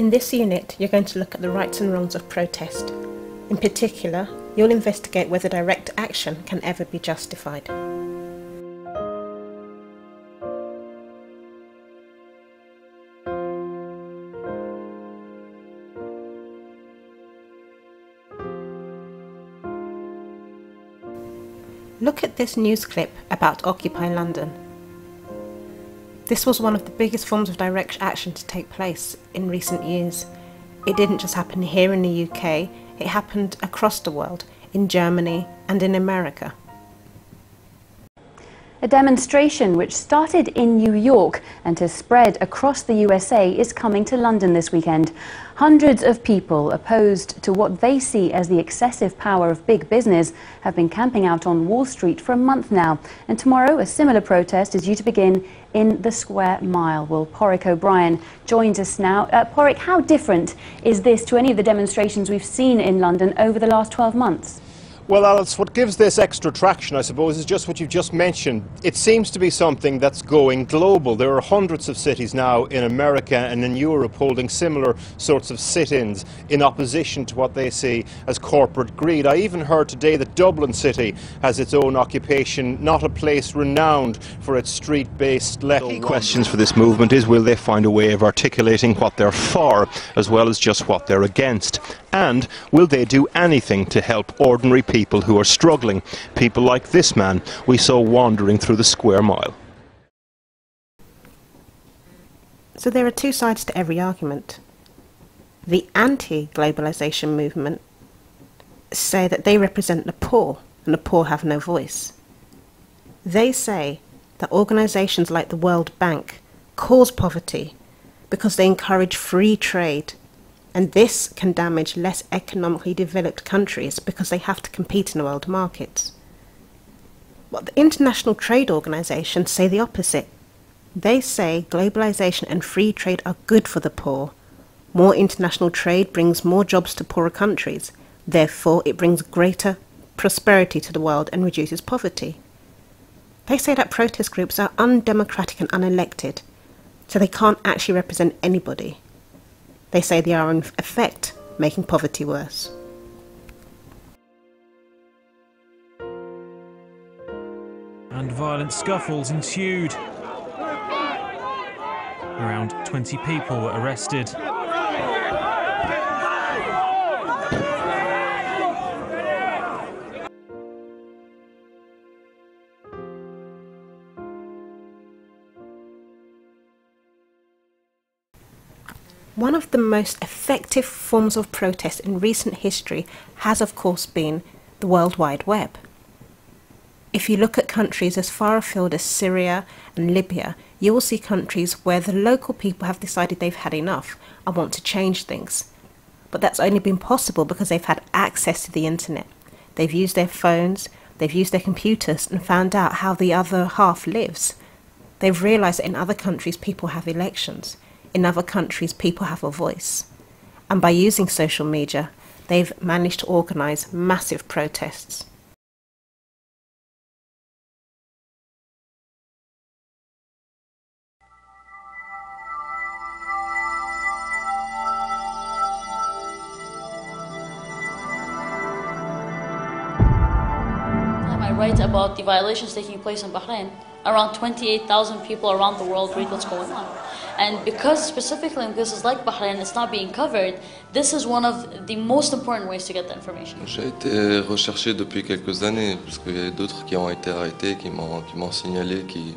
In this unit, you're going to look at the rights and wrongs of protest. In particular, you'll investigate whether direct action can ever be justified. Look at this news clip about Occupy London. This was one of the biggest forms of direct action to take place in recent years. It didn't just happen here in the UK, it happened across the world, in Germany and in America. A demonstration which started in New York and has spread across the USA is coming to London this weekend. Hundreds of people opposed to what they see as the excessive power of big business have been camping out on Wall Street for a month now. And tomorrow a similar protest is due to begin in the Square Mile. Well, Porrick O'Brien joins us now. Porrick, how different is this to any of the demonstrations we've seen in London over the last 12 months? Well, Alice, what gives this extra traction, I suppose, is just what you've just mentioned. It seems to be something that's going global. There are hundreds of cities now in America and in Europe holding similar sorts of sit-ins in opposition to what they see as corporate greed. I even heard today that Dublin City has its own occupation, not a place renowned for its street-based left. The key questions for this movement is, will they find a way of articulating what they're for as well as just what they're against? And will they do anything to help ordinary people who are struggling, people like this man we saw wandering through the Square Mile? So there are two sides to every argument. The anti-globalisation movement say that they represent the poor and the poor have no voice. They say that organisations like the World Bank cause poverty because they encourage free trade. And this can damage less economically developed countries because they have to compete in the world markets. But the International Trade Organization say the opposite. They say globalization and free trade are good for the poor. More international trade brings more jobs to poorer countries. Therefore, it brings greater prosperity to the world and reduces poverty. They say that protest groups are undemocratic and unelected, so they can't actually represent anybody. They say they are in effect making poverty worse. And violent scuffles ensued. Around 20 people were arrested. One of the most effective forms of protest in recent history has, of course, been the World Wide Web. If you look at countries as far afield as Syria and Libya, you will see countries where the local people have decided they've had enough and want to change things. But that's only been possible because they've had access to the internet. They've used their phones, they've used their computers and found out how the other half lives. They've realised that in other countries people have elections. In other countries, people have a voice. And by using social media, they've managed to organise massive protests. I write about the violations taking place in Bahrain. Around 28,000 people around the world read what's going on. And because specifically in places like Bahrain it's not being covered, this is one of the most important ways to get the information. J'ai été recherché depuis quelques années parce qu'il y a d'autres qui ont été arrêtés, qui m'ont signalé qui.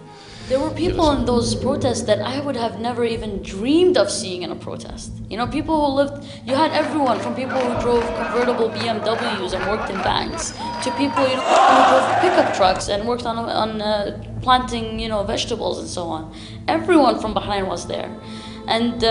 There were people in those protests that I would have never even dreamed of seeing in a protest. You know, people who lived, you had everyone from people who drove convertible BMWs and worked in banks to people, you know, who drove pickup trucks and worked on planting, you know, vegetables and so on. Everyone from Bahrain was there. And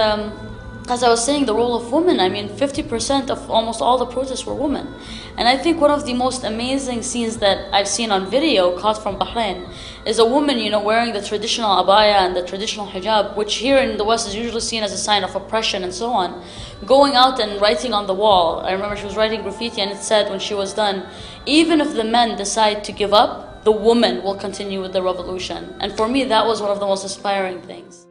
as I was saying, the role of women, I mean, 50% of almost all the protests were women. And I think one of the most amazing scenes that I've seen on video caught from Bahrain is a woman, you know, wearing the traditional abaya and the traditional hijab, which here in the West is usually seen as a sign of oppression and so on, going out and writing on the wall. I remember she was writing graffiti and it said when she was done, even if the men decide to give up, the woman will continue with the revolution. And for me, that was one of the most inspiring things.